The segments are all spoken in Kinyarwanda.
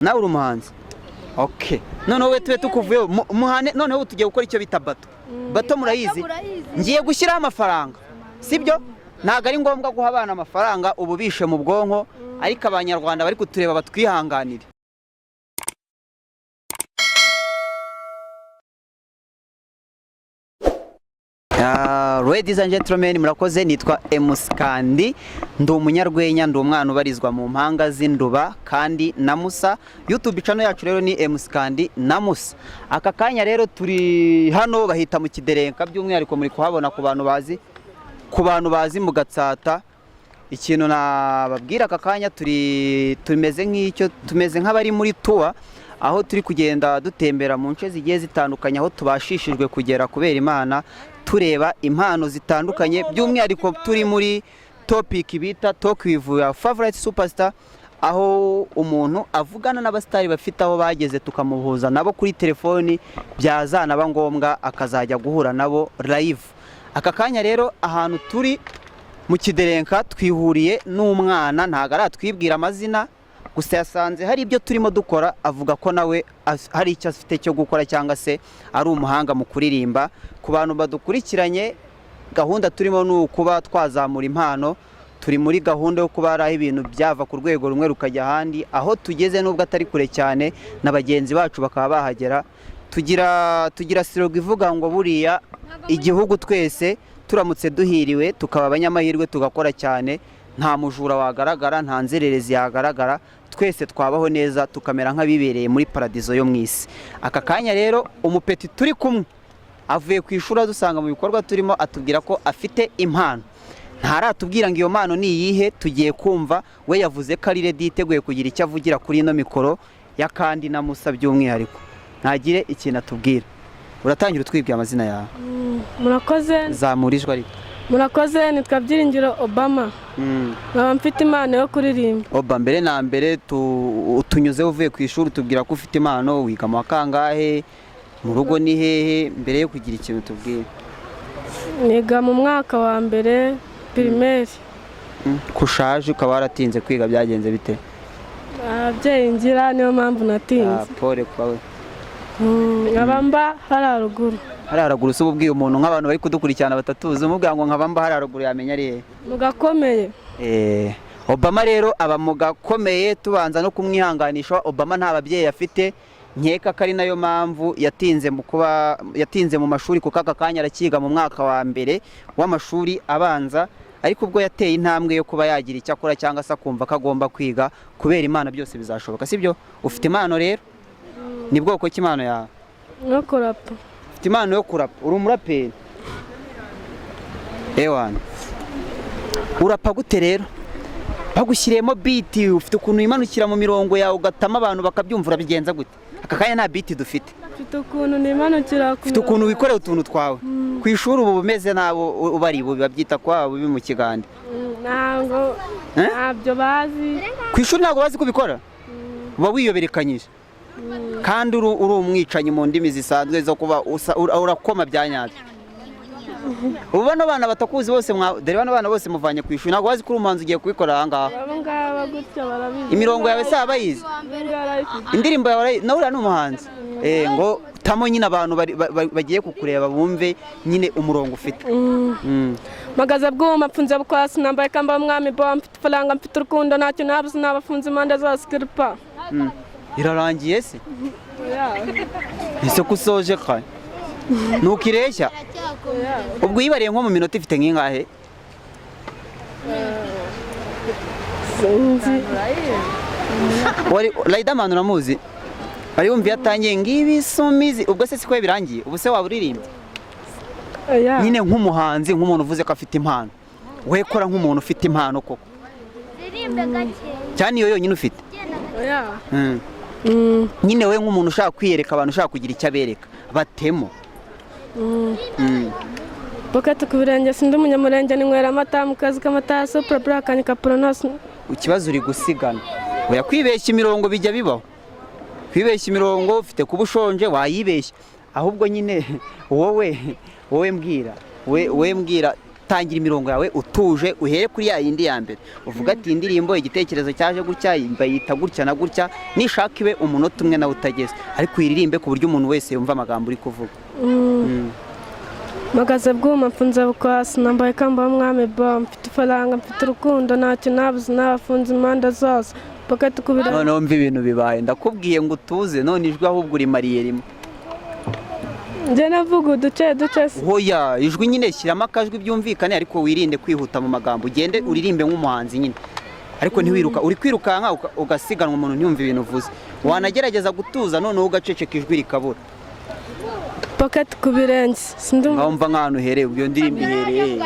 nawe uri umuhanzi. Okay, noneho we tube tukuvuyeho muhane, noneho tugiye gukora icyo bita bato. Bato murayizi? Ngiye gushyiraho amafaranga, sibyo? Ntago ari ngombwa guha abana amafaranga ubu bishe mu bwonko, ariko abanyarwanda bari kutureba batwihanganire. Ladies and gentlemen, murakoze. Nitwa MUSA, ndi umunyarwenya, ndi umwana ubarizwa mu mpanga z'Induba kandi na MUSA. YouTube channel yacu rero ni MUSA na MUSA. Aka kanya rero turi hano bahita mu Kiderenka, by'umwihariko muri kuhabona ku bantu bazi mu Gatsata. Ikintu nababwira aka kanya tumeze nk'abari muri tour, aho turi kugenda dutembera mu nce zigiye zitandukanye, aho tubashishijwe kugera kubera Imana, tureba impano zitandukanye, by'umwihariko turi muri topic bita talk with your favorite superstar, aho umuntu avugana n'abastari bafite aho bageze, tukamuhuza nabo kuri telefoni, byazana ngombwa akazajya guhura nabo live. Aka kanya rero ahantu turi mu Kiderenka twihuriye n'umwana, ntago aratwibwira amazina, gusa yasanze hari ibyo turimo dukora, avuga ko nawe hari icyo afite cyo gukora cyangwa se ari umuhanga mu kuririmba. Ku bantu badukurikiranye, gahunda turimo ni ukuba twazamura impano. Turi muri gahunda yo kuba ari ibintu byava ku rwego rumwe rukajya ahandi, aho tugeze nubwo atari kure cyane, na bagenzi bacu bakaba bahagera. Tugira sirogo ivuga ngo buriya igihugu twese turamutse duhiriwe, tukaba abanyamahirwe, tugakora cyane, nta mujura wagaragara, nta nzererezi yagaragara, twese twabaho neza, tukamera nk'abibereye muri paradizo yo mwisi. Aka kanya rero umupeti turi kumwe avuye ku ishuri, dusanga mu bikorwa turimo, atubwira ko afite impano. Ntaratubwira ngo iyo mpano ni iyihe, tugiye kumva. We yavuze ko ari ready, yiteguye kugira icyo avugira kuri ino mikoro ya kandi na MUSA by'umwihariko. Ntagire ikintu atubwira. Uratangira utwibwira amazina yawe. Murakoze. Zamurijwe ariko. Murakoze, nitwa Byiringiro Obama. Nkaba mfite impano yo kuririmba. Oba, mbere na mbere tunyuze uvuye ku ishuri, tubwira ko ufite impano, wiga mu kangahe, mu rugo ni hehe, mbere yo kugira ikintu tubwira. Niga mu mwaka wa mbere primaire. Kushaje ukaba waratinze kwiga, byagenze bite? Ababyeyi ngira niyo mpamvu natinze. Pole kwawe. Nkabamba hararuguru. Hararuguru se ubwiye umuntu nk'abantu bari kudukurikirana batatuzi, umubwira ngo nkabamba hararuguru yamenya ari he? Mugakomeye. Obama rero aba mugakomeye, tubanza no kumwihanganisha. Obama nta babyeyi afite, nkeka ko ari nayo mpamvu yatinze mu mashuri, kuko aka kanya arakiga mu mwaka wa mbere w'amashuri abanza, ariko ubwo yateye intambwe yo kuba yagira icyo akora cyangwa se akumva ko agomba kwiga, kubera Imana byose bizashoboka, sibyo? Ufite impano rero? Ni bwoko ki impano yawe? No kurapa. Ufite impano yo kurapa? Uri umuraperi? Ewana, urapa gute rero? Bagushyiremo beat, ufite ukuntu imanukira mu mirongo yawe ugatama abantu bakabyumvura, bigenza gute? Aka kanya nta beat dufite. Ufite ukuntu nimanukira, ufite ukuntu wikorera utuntu twawe. Ku ishuri ubu bumeze nabo ubari bo babyita kwa bibi mu kigande. Ntabyo bazi. Ku ishuri ntabwo bazi kubikora? Uba wiyoberekanyije. Kandi uri umwicanyi mu ndimi zisanzwe zo kuba urakoma byanyabyo. Ubu bano bana batakuzi bose, dore bano bana bose muvanye ku ishuri, ntabwo bazi ko umuhanzi ugiye kubikora aha ngaha. Abangaba gutya barabizi. Imirongo yawe se abayizi? Indirimbo yawe nawe uri n'umuhanzi. Ngo tamo nyine abantu bagiye kukureba bumve nyine umurongo ufite. Magaze bwuma pfunze bukwasi, nambaye kamba umwami bo, mfite faranga, mfite urukundo, ntacyo nabuze, nabafunze impande zose kirpa. Irarangiye se? Ese kusoje kaye? Nukireshya? Ubwo yibariye nko mu minota ifite nk'ingahe? Sinzi. RIDERMAN uramuzi? Ari yumva yatangiye ngibisumizi, ubwo se siko birangiye? Ubu se waba uririmba? Nyine nk'umuhanzi, nk'umuntu uvuze ko afite impano. We kora nk'umuntu ufite impano koko. Ririmbe gake. Cyane iyo yonyine ufite? Nyine we nk'umuntu ushaka kwiyereka abantu, ushaka kugira icyo abereka, batemo. Bokatu kubirenge, sindi umunyamurenge, ninywera amata mu kazi k'amata, sopra brakanye kapronos. Ikibazo uri gusigana. Oya, kwibeshya imirongo bijya bibaho. Kwibeshya imirongo ufite kuba ushonje wayibeshya. Ahubwo nyine wowe mbwira, we mbwira tangira imirongo yawe utuje uhere kuri ya yindi ya mbere uvuga ati indirimbo igitekerezo cyaje gutya bayita gutya na gutya nishaka ibe umunota umwe nawe utageze ariko uyiririmbe ku buryo umuntu wese yumva amagambo uri kuvuga. Magaze bwuma mfunze bukwasi nambaye kamba w'umwami bo mfite ifaranga mfite urukundo ntacyo nabuze nabafunze impande zose paka tukubira. Noneho mva ibintu bibaye ndakubwiye ngo utuze none ijwi ahubwo urimariye rimwe. Nje navuga uduce hoya ijwi nyine shyiramo akajwi byumvikane ariko wirinde kwihuta mu magambo ugende uririmbe nk'umuhanzi nyine ariko ntiwiruka uri kwirukanka ugasiganwa umuntu ntiyumve ibintu uvuze wanagerageza gutuza noneho ugaceceka ijwi rikabura pocket ku birenge sindumva wumva nk'ahantu uhereye ubwo ndirimbo ihereye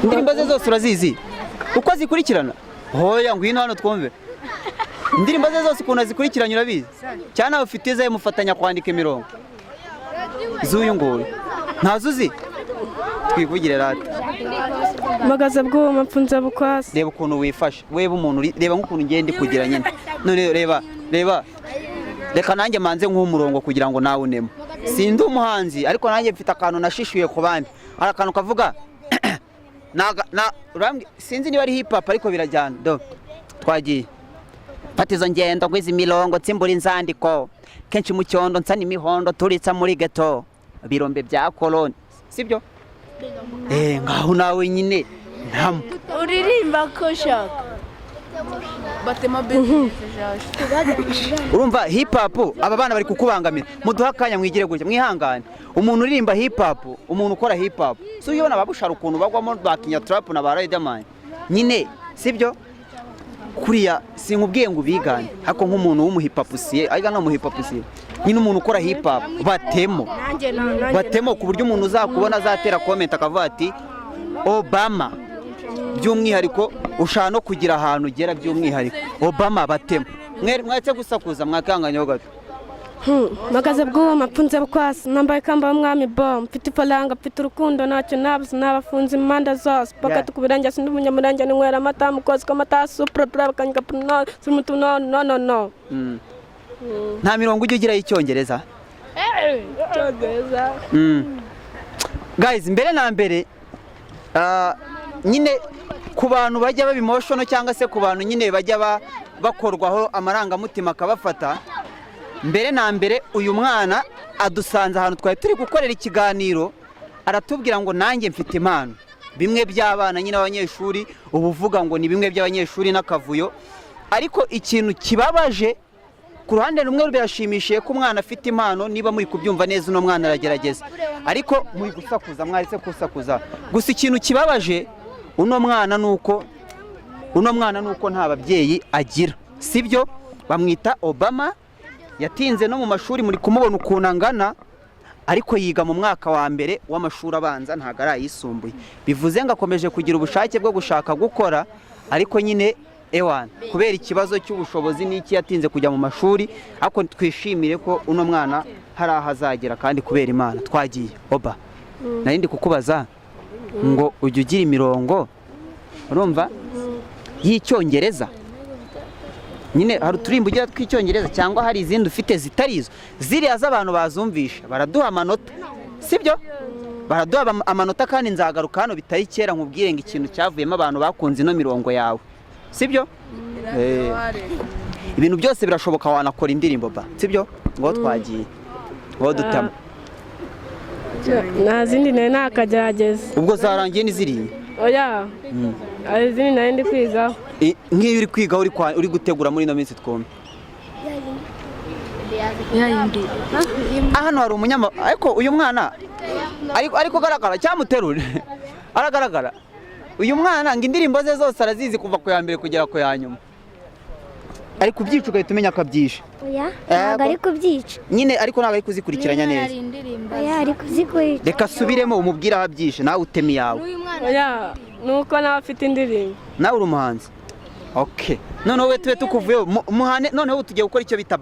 indirimbo ze zose urazizi uko zikurikirana hoya ngwino hano twumve indirimbo ze zose ukuntu zikurikiranye urabizi cyane nawe ufite izaye mufatanya kwandika imirongo z'uyu nguyu ntazo uzi twivugire rata. Magaze bwuma mfunze bukwasi reba ukuntu wifashe weba umuntu reba nk'ukuntu ngende kugira nyine none reba reka nanjye manze nk'umurongo kugira ngo nawe unemo sindi umuhanzi ariko nanjye mfite akantu nashishuye ku bandi hari akantu kavuga sinzi niba ari hip hop ariko birajyana do twagiye Patizo ngendo ngwiza imirongo tsimbura inzandiko kenshi mu cyondo nsana imihondo turitsa muri ghetto birombe bya koloni sibyo ngaho nawe nyine ntam uririmba ko shaka batema business urumva hip hop aba bana bari kukubangamira muduha akanya mwigire gutya mwihangane umuntu uririmba hip hop umuntu ukora hip hop so yona babushara ukuntu bagwamo bakinya trap na ba RIDERMAN nyine sibyo kuriya sinkubwiye ngo bigane hako nk'umuntu w'umuhipapusiye aiga no muhipapusiye nyine umuntu ukora hip hop batemo ku buryo umuntu uzakubona azatera comment akavuga ati Obama by'umwihariko ushaka no kugira ahantu ugera by'umwihariko Obama batemo mwetse gusakuza mwakanganya ho gato. Magaze bwuma mfunze bukwasi nambaye kamba w'umwami bo mfite ifaranga mfite urukundo ntacyo nabuze nabafunze impande zose paka tukubiranja sindi umunyamurenge ninywera amata mukozi kw'amata supra bakanyika sumutu no nta mirongo ujye ugira y'icyongereza Cyongereza guys mbere na mbere nyine ku bantu bajya baba emotional cyangwa se ku bantu nyine bajya bakorwaho amarangamutima akabafata mbere na mbere uyu mwana adusanze ahantu twari turi gukorera ikiganiro aratubwira ngo nanjye mfite impano bimwe by'abana nyine abanyeshuri ubuvuga ngo ni bimwe by'abanyeshuri n'akavuyo ariko ikintu kibabaje ku ruhande rumwe birashimishije ko umwana afite impano niba muri kubyumva neza uno mwana aragerageza ariko muri gusakuza mwaritse kusakuza gusa ikintu kibabaje uno mwana nuko nta babyeyi agira sibyo bamwita Obama yatinze no mu mashuri muri kumubona ukuntu angana ariko yiga mu mwaka wa mbere w'amashuri abanza ntago arayisumbuye bivuze ngo akomeje kugira ubushake bwo gushaka gukora ariko nyine ewana kubera ikibazo cy'ubushobozi n'iki yatinze kujya mu mashuri ariko twishimire ko uno mwana hari aho azagera kandi kubera Imana twagiye Oba narindi kukubaza ngo ujye ugira imirongo urumva y'icyongereza nyine hari uturimbo ugira tw'icyongereza cyangwa hari izindi ufite zitarizo ziriya z'abantu bazumvisha baraduha amanota sibyo baraduha amanota kandi nzagaruka hano bitari kera nkubwire ngo ikintu cyavuyemo abantu bakunze ino mirongo yawe sibyo ibintu byose birashoboka wanakora indirimbo ba sibyo ngo twagiye ngo dutama nta zindi nayo nakagerageza ubwo zarangiye n'iziriye oya ari izindi nayo ndi kwigaho nk'iyo uri kwiga uri gutegura muri ino minsi twumve hano hari umunyama ariko uyu mwana ariko garagara cyamuterure aragaragara uyu mwana ngo indirimbo ze zose arazizi kuva ku ya mbere kugera ku ya nyuma ari kubyica ugahita umenya akabyisha ntabwo ari kubyica nyine ariko ntabwo ari kuzikurikiranya neza ari kuzikurikiranya reka asubiremo umubwire aho abyishe nawe uteme iyawe nuko nawe afite indirimbo nawe uri umuhanzi okay noneho we tube tukuvuyeho umuhane noneho tugiye gukora icyo bita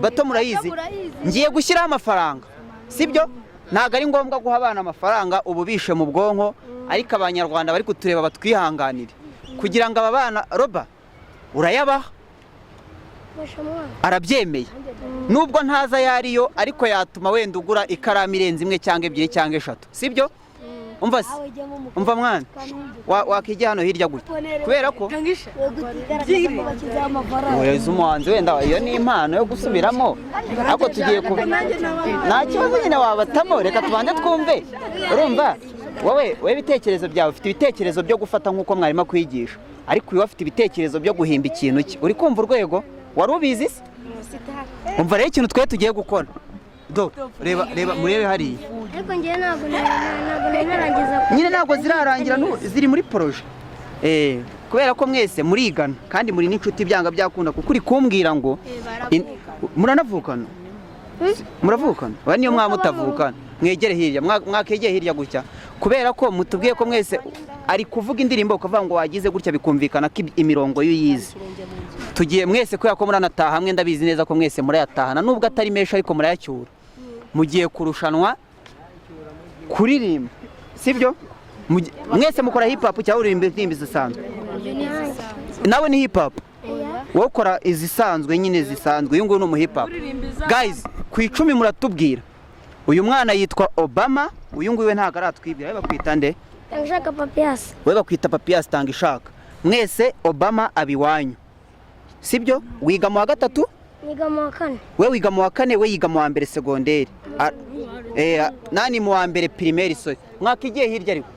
bato murayizi ngiye gushyiraho amafaranga sibyo ntabwo ari ngombwa guha abana amafaranga ubu bishe mu bwonko ariko abanyarwanda bari kutureba batwihanganire kugira ngo aba bana Roba urayabaha arabyemeye nubwo ntaza yariyo ariko yatuma wenda ugura ikaramu irenze imwe cyangwa ebyiri cyangwa eshatu sibyo umva se umva mwana wakijya hano hirya gutya kubera ko weza umuhanzi wenda iyo ni impano yo gusubiramo ariko tugiye nta kibazo nyine wabatamo reka tubanze twumve urumva wowe ibitekerezo byawe ufite ibitekerezo byo gufata nk'uko mwarimo kwigisha ariko uyu afite ibitekerezo byo guhimba ikintu cye uri kumva urwego wari ubizi se umva rero ikintu twe tugiye gukora reba murebe hariya ariko ngewe ntabwo narangiza nyine ntabwo zirarangira ziri muri poroje kubera ko mwese murigana kandi muri n'inshuti byanga byakunda kuko uri kumbwira ngo muranavukana niyo mwaba mutavukana mwegere hirya mwakegeye hirya gutya kubera ko mutubwiye ko mwese ari kuvuga indirimbo ukavuga ngo wagize gutya bikumvikana ko imirongo y'uyizi tugiye mwese kubera ko muranataha hamwe ndabizi neza ko mwese murayatahana nubwo atari menshi ariko murayacyura mugiye kurushanwa kuririmba sibyo mwese mukora hip hop cyangwa uririmba indirimbo zisanzwe nawe ni hip hop wowe ukora izisanzwe nyine zisanzwe uyu nguyu ni umu hip hop guys ku 10 muratubwira uyu mwana yitwa Obama uyu nguyu ntago aratwibwira we bakwita nde Tangishaka Papias we bakwita Papias Tangishaka mwese Obama abiwanyu sibyo wiga mu wa gatatu niga mu wa kane we wiga mu wa kane we yiga mu wa mbere segonderi nani mu wa mbere primaire so mwakigiye hirya ariko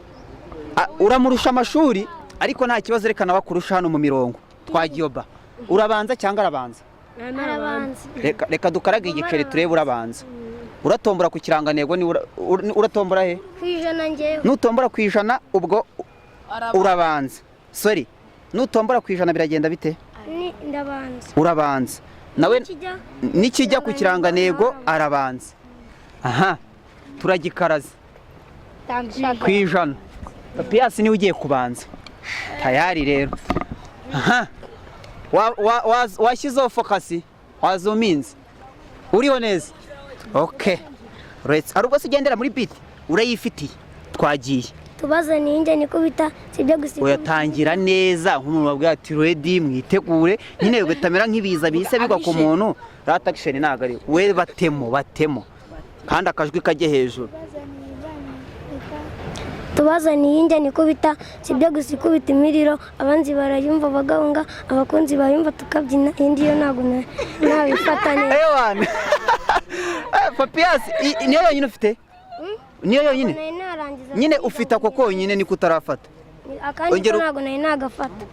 uramurusha amashuri ariko nta kibazo reka nawe kurusha hano mu mirongo twagiyoba urabanza cyangwa arabanza reka dukarage igiceri turebe urabanza uratombora ku kirangantego ni uratombora he kwijana ngewe nutombora kwijana ubwo urabanza sorry nutombora kwijana biragenda bite ndabanza urabanza nawe nikijya ku kirangantego arabanza aha turagikaraza kwijana Papias niwe ugiye kubanza tayari rero aha washyizeho fokasi wazuminze uriho neza okay let's arubwo sigendera muri beat urayifitiye twagiye tubazaniye injye niko bita sibyo gusiga uyatangira neza nk'umuntu wabwiye ati ready mwitegure nyine bitamera nk'ibiza bise bigwa ku muntu ratakisheni ntago ari we batemo kandi akajwi kajye hejuru tubazaniye injye niko bita sibyo gusikubita imiriro abanzi barayumva bagahunga abakunzi bayumva tukabyina indi yo ntago nabifata neza ewana Papias niyo yonyine ufite niyo yonyine nyine ufite ako konyine niko utarafata akandi ntago nagafata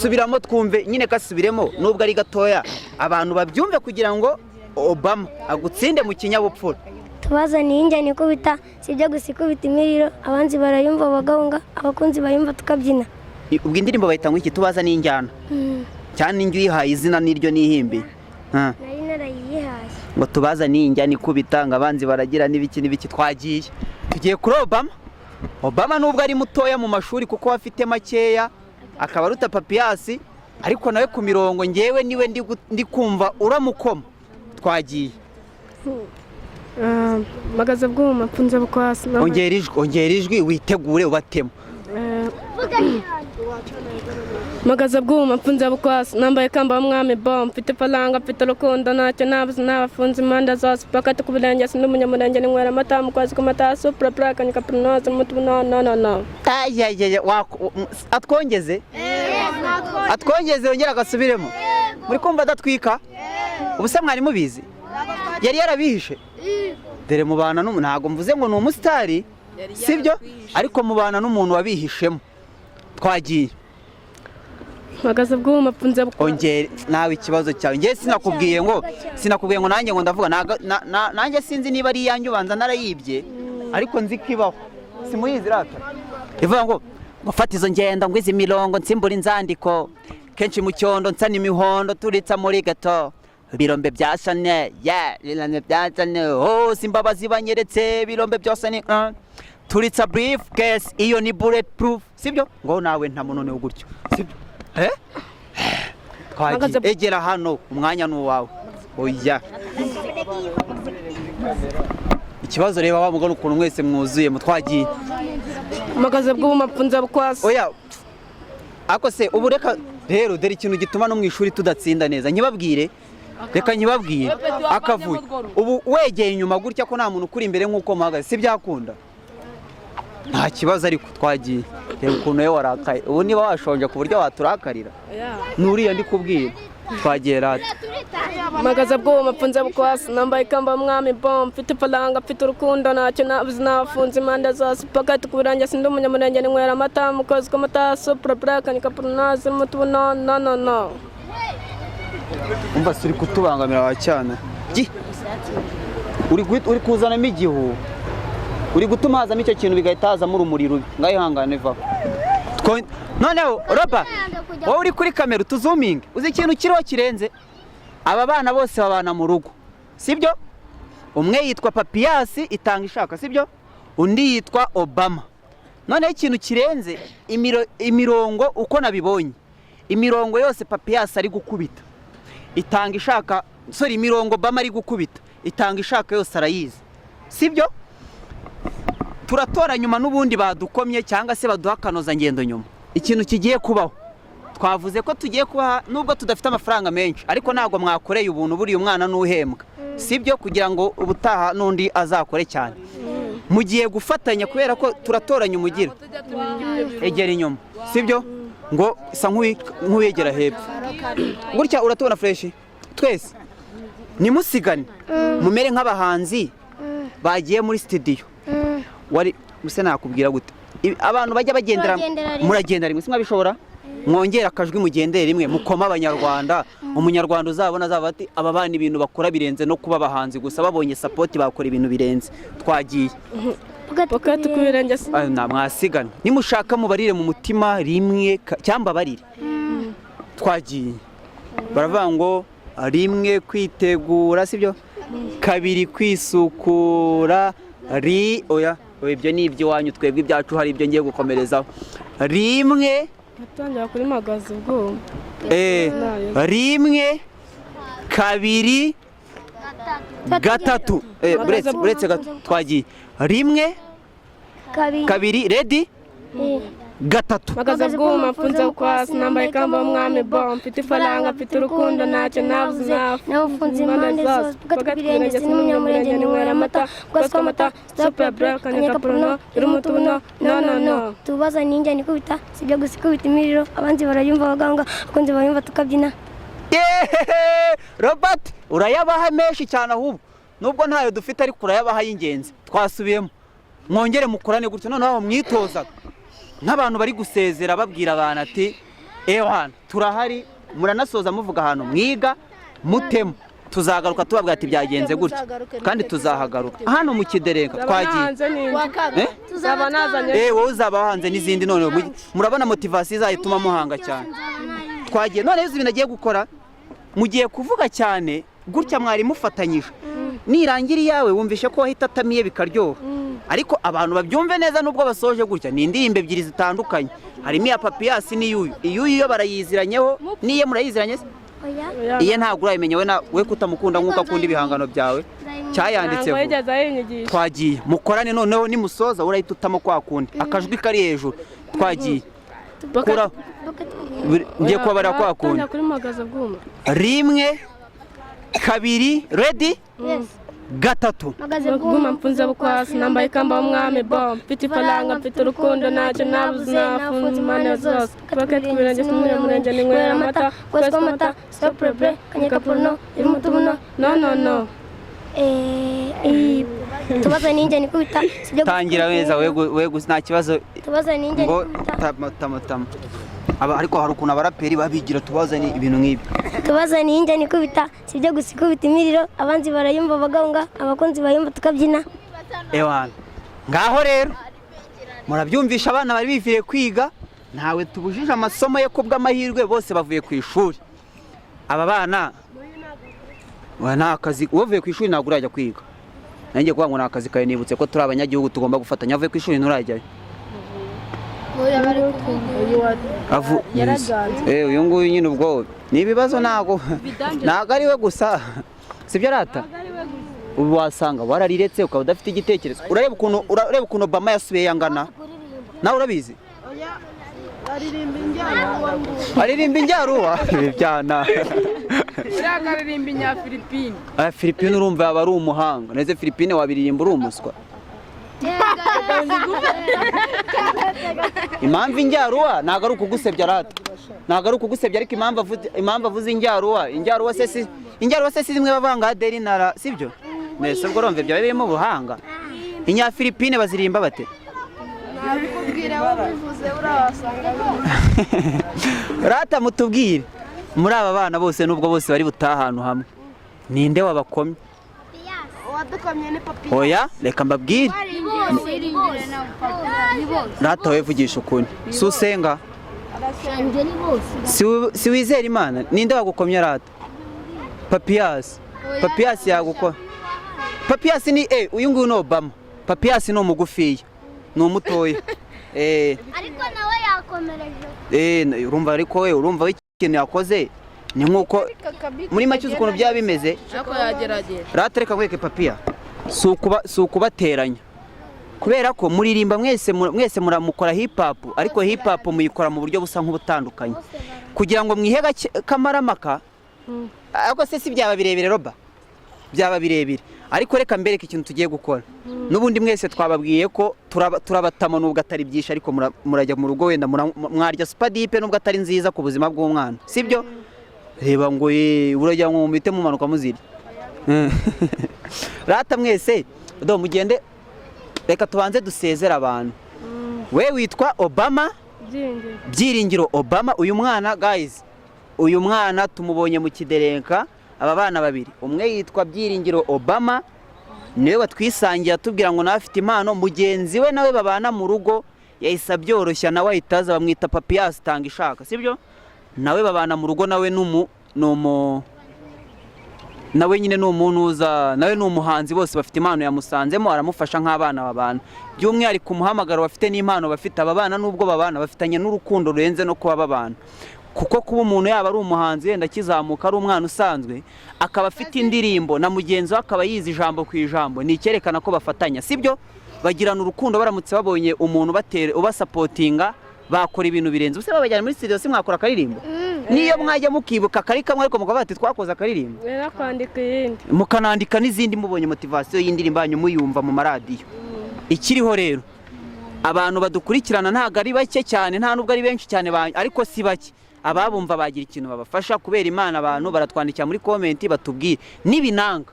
subiramo twumve nyine kasubiremo nubwo ari gatoya abantu babyumve kugira ngo Obama agutsinde mu kinyabupfura tubazaniye injye niko bita sibyo gusikubita imiriro abanzi barayumva bagahunga abakunzi bayumva tukabyina ubwo indirimbo bayita ngo iki tubazaniye injyana cyane injye uyihaye izina niryo nihimbi nari narayihaye ngo tubazaniye injyana ikubita ngo abanzi baragira n'ibiki twagiye tugiye kuri Obama nubwo ari mutoya mu mashuri kuko afite makeya akaba aruta Papias ariko nawe ku mirongo ngewe niwe ndi kumva uramukoma twagiye magaze bwuma punze bukwasi ongera ijwi witegure ubatemo magaze bwuma punze bukwasi nambaye kamba mwami bom mfite palanga mfite rukundo ntacyo nabuze n'abafunze impanda zose pakati ku birenge sindi umunyamurenge ninywera amata mu kwezi k'amata supra kanyika pronoze mutu no atwongeze yongera agasubiremo muri kumva adatwika ubuse mwari mubizi yari yarabihishe dere mubana ntago mvuze ngo ni umusitari sibyo ariko mubana n'umuntu wabihishemo twagiye magaze bwuma punze ongere nawe ikibazo cyawe ngiye sinakubwiye ngo nanjye ngo ndavuga nanjye sinzi niba ari yanjye ubanza narayibye ariko nzi kibaho simuyizi rata ivuga ngo gufata izo ngendo ngo izi mirongo nsimbura inzandiko kenshi mu cyondo nsana imihondo turitsa muri gato birombe byasane birombe byasane hose imbabazi banyeretse birombe byose ni turitsa briefcase iyo ni bulletproof sibyo ngo nawe nta muntu ni gutyo sibyo twagiye egera hano umwanya n'uwawe oya ikibazo reba wa mugano ukuntu mwese mwuzuye mutwagiye magaze bw'umapfunza bukwasi oya ako se ubu reka rero dore ikintu gituma no mu ishuri tudatsinda neza nyibabwire reka nyibabwire akavuye ubu wegeye inyuma gutya ko nta muntu ukuri imbere nk'uko muhagaze si byakunda nta kibazo ariko twagiye reba ukuntu we warakaye ubu niba washonje ku buryo waturakarira nuriya ndi kubwira twagiye rata mpagaze bw'uwo mfunze bukwasi nambaye ikamba mwami bom mfite ifaranga mfite urukundo ntacyo nabuze nafunze impande zose pakati ku birange sindi umunyamurenge ninywera amata mu kwezi kw'amata supura buraka nikapurunazi mutubuno no umva suri kutubangamira cyane uri kuzanamo igihu uri gutuma hazamo icyo kintu bigahita hazamo urumuri rubi ngaho ihangane vaho noneho roba wowe uri kuri kamera utuzuminge uzi ikintu kiriho kirenze aba bana bose babana mu rugo sibyo umwe yitwa papiyasi itanga ishaka sibyo undi yitwa obama noneho ikintu kirenze imirongo uko nabibonye imirongo yose papiyasi ari gukubita itanga ishaka imirongo obama ari gukubita itanga ishaka yose arayizi sibyo turatora nyuma n'ubundi badukomye cyangwa se baduha akanoza ngendo nyuma ikintu kigiye kubaho twavuze ko tugiye kubaha nubwo tudafite amafaranga menshi ariko ntabwo mwakoreye ubuntu buriya umwana n'uhembwa sibyo kugira ngo ubutaha n'undi azakore cyane mugiye gufatanya kubera ko turatoranya umugira egera inyuma sibyo ngo isa nk'uwegera hepfo gutya uratubona fureshi twese nimusigane mumere nk'abahanzi bagiye muri studio wari use nakubwira gute abantu bajya bagendera muragenda rimwe simwe bishobora mwongera akajwi mugendere rimwe mukoma abanyarwanda umunyarwanda uzabona azaba ati aba bana ibintu bakora birenze no kuba abahanzi gusa babonye support bakora ibintu birenze twagiye pakati ku birange mwasigana nimushaka mubarire mu mutima rimwe cyangwa barire twagiye baravuga ngo rimwe kwitegura sibyo kabiri kwisukura oya ibyo ni iby'iwanyu twebwe ibyacu hari ibyo ngiye gukomerezaho rimwe atangira kuri magazi ubwo rimwe kabiri gatatu buretse twagiye rimwe kabiri ready gatatu mpagaze bw'uwo mfunze bukwasi nambaye ikamba mwami bom mfite ifaranga mfite urukundo ntacyo nabuze nafunze impande zose pakati ku birange sindi umunyamurenge ninywera amata kwezi kw'amata supura buraka nikapuruno urumutubuno no tubaza ninjye nikubita sibyo gusa ikubita imiriro abandi barayumva abaganga abakunzi bayumva tukabyina Robert urayabaha menshi cyane ahubwo nubwo ntayo dufite ariko urayabaha y'ingenzi twasubiyemo mwongere mukorane gutyo noneho mwitozaga nk'abantu bari gusezera babwira abantu ati ewana turahari muranasoza muvuga ahantu mwiga mutemo tuzagaruka tubabwira ati byagenze gutya kandi tuzahagaruka hano mu kiderenga twagiye wowe uzaba hanze n'izindi none murabona motivasiyo izayituma muhanga cyane twagiye none izi bintu agiye gukora mugiye kuvuga cyane gutya mwari mufatanyije nirangira iyawe wumvishe ko wahita atamiye bikaryoha ariko abantu babyumve neza nubwo basoje gutya ni indirimbo ebyiri zitandukanye harimo iya papiyasi n'iyuyu iyo barayiziranyeho niye murayiziranye se iye ntabwo urayimenya we kutamukunda nk'uko akunda ibihangano byawe cyayanditseho twagiye mukorane noneho nimusoza urahita utamo kwa kundi akajwi kari hejuru twagiye ngiye kubabarira kwa kundi rimwe kabiri ready gatatu bw'uma mfunze bukwasi nambaye ikamba mwami bom mfite ifaranga mfite urukundo ntacyo nabuze nafunze impande zose pakati ku birange sindi umunyamurenge ninywera amata kwezi kw'amata supura buraka nikapuruno urumutubuno no tubaza ninjye nikubita tangira neza we gusa nta kibazo tubaza ninjye ngo tama ariko hari ukuntu abaraperi babigira tubazane ibintu nk'ibi tubaza ninjye nikubita sibyo gusa ikubita imiriro abandi barayumva bagahunga abakunzi bayumva tukabyina ewana ngaho rero murabyumvisha abana bari biviye kwiga ntawe tubujije amasomo ye ko bw'amahirwe bose bavuye ku ishuri aba bana nta kazi uvuye ku ishuri ntabwo urajya kwiga nanjye kuvuga ngo nta kazi kawe nibutse ko turi abanyagihugu tugomba gufatanya avuye ku ishuri nturajyayo uyu nguyu nyine ubwo ni ibibazo ntabwo ari we gusa sibyo arata ubu wasanga warariretse ukaba udafite igitekerezo urareba ukuntu Obama yasubiye yangana nawe urabizi aririmba injyaruwa ibyana uriya akaririmba inyafilipine Filipine urumva yaba ari umuhanga neze Filipine wabiririmba uri umuswa impamvu injyaruwa ntabwo ari ukugusebya rata ntabwo ari ukugusebya ariko impamvu avuze injyaruwa se si zimwe bavanga aderi nara sibyo nese ubwo urumva ibyo birimo ubuhanga inyafilipine bazirimba bate nabikubwira wabivuze urabasanga rata mutubwire muri aba bana bose nubwo bose bari butaha ahantu hamwe ninde wabakomye uwadukomye ni papi oya reka mbabwire rata we vugisha ukuri si usenga si wizera imana ninde wagukomye rata papiyasi yagukora papiyasi ni uyu nguyu ni Obama papiyasi ni umugufiya ni umutoya ariko nawe yakomereje urumva ariko we urumva ikintu yakoze ni nkuko muri make uzi ukuntu byaba bimeze ariko yagerageza rata reka nkwereke papiya si ukubateranya kubera ko muririmba mwese muramukora hip hop ariko hip hop muyikora mu buryo busa nk'ubutandukanye kugira ngo mwihe kamaramaka ariko se si byaba birebire roba byaba birebire ariko reka mbereke ikintu tugiye gukora n'ubundi mwese twababwiye ko turabatama nubwo atari byinshi ariko murajya mu rugo wenda mwarya supadipe nubwo atari nziza ku buzima bw'umwana sibyo reba ngo urajya ngo mumite mumanuka muzirya rata mwese mugende reka tubanze dusezera abantu we witwa Obama Byiringiro Obama uyu mwana guys uyu mwana tumubonye mu kiderenka aba bana babiri umwe yitwa Byiringiro Obama niwe watwisangiye atubwira ngo nawe afite impano mugenzi we nawe babana mu rugo yahise abyoroshya nawe ahitaza bamwita papiyasi tanga ishaka sibyo nawe babana mu rugo nawe nawe nyine ni umuntu uza nawe ni umuhanzi bose bafite impano yamusanzemo aramufasha nk'abana babana by'umwihariko umuhamagaro bafite n'impano bafite aba bana n'ubwo babana bafitanye n'urukundo rurenze no kuba babana kuko kuba umuntu yaba ari umuhanzi wenda akizamuka ari umwana usanzwe akaba afite indirimbo na mugenzi we akaba yize ijambo ku ijambo ni icyerekana ko bafatanya sibyo bagirana urukundo baramutse babonye umuntu ubasapotinga bakora ibintu birenze ubuse babajyana muri studio simwakora akaririmbo niyo mwajya mukibuka kari kamwe ariko mukavuga ati twakoze akaririmbo kwandika iyindi mukanandika n'izindi mubonye motivation y'indirimbo yanyu muyumva mu maradiyo ikiriho rero abantu badukurikirana ntago ari bake cyane nta nubwo ari benshi cyane ariko si bake ababumva bagira ikintu babafasha kubera imana abantu baratwandikira muri comment batubwire nibinanga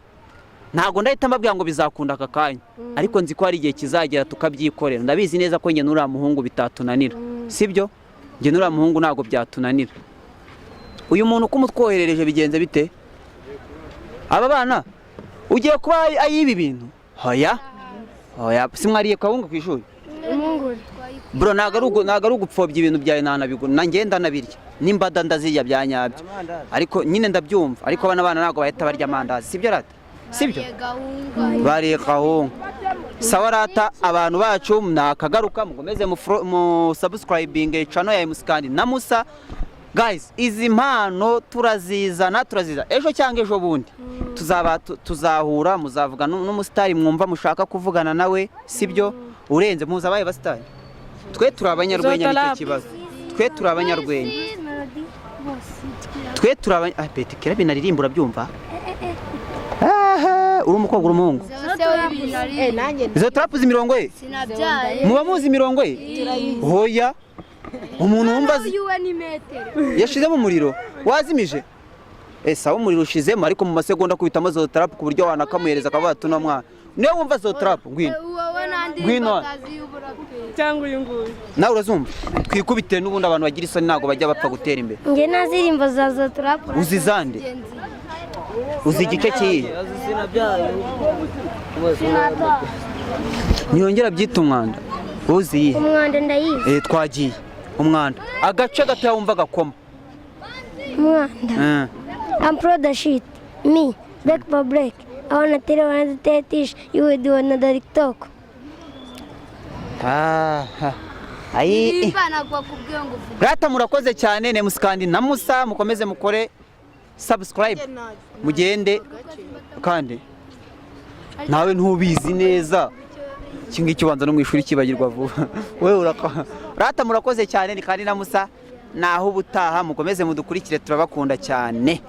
ntago ndahita mbabwira ngo bizakunda aka kanya ariko nzi ko hari igihe kizagera tukabyikorera ndabizi neza ko nge nuriya muhungu bitatunanira sibyo nge nuriya muhungu ntago byatunanira uyu muntu kumutwoherereje bigenze bite aba bana ugiye kuba ayibi bintu hoya simwariye kawunga ku ishuri bro ntago ari ugupfobya ibintu byawe nanabigura nangenda nabirya nimbada ndazirya bya nyabyo ariko nyine ndabyumva ariko abana ntago bahita barya amandazi sibyo rata sibyo bariye kawunga sawa rata abantu bacu nakagaruka mugomeze mu subscribing channel ya Musikandi na Musa guys izi mpano turazizana ejo cyangwa ejo bundi tuzahura muzavuga n'umusitari mwumva mushaka kuvugana nawe sibyo urenze muzabaye basitari twe turi abanyarwenya nicyo kibazo twe turi abanyarwenya twe turi Beti kera binaririmbura byumva uri umukobwa uri umuhungu izo trapu z'imirongo ye muba muzi imirongo ye hoya umuntu wumva yashizemo umuriro wazimije sawa umuriro ushizemo ariko mu masegonda kubitamo zo trapu ku buryo wanakamuhereza akavuga ati no mwana niyo wumva zo trapu ngwino cyangwa uyu nguyu nawe urazumva twikubite n'ubundi abantu bagira isoni ntago bajya bapfa gutera imbere nge nazirimbo za zo trapu uzizande uzi igice kiyi niyongera byita umwanda uzi umwanda ndayizi twagiye umwanda agace gato wumva gakoma umwanda I'm proud of shit me break for break I wanna tell you one tetish you will do another TikTok ayi rata murakoze cyane ne Musikandi na Musa mukomeze mukore subscribe mugende kandi nawe ntubizi neza iki ngiki ubanza no mu ishuri kibagirwa vuba wewe rata murakoze cyane ni kandi na Musa naho ubutaha mukomeze mudukurikire turabakunda cyane.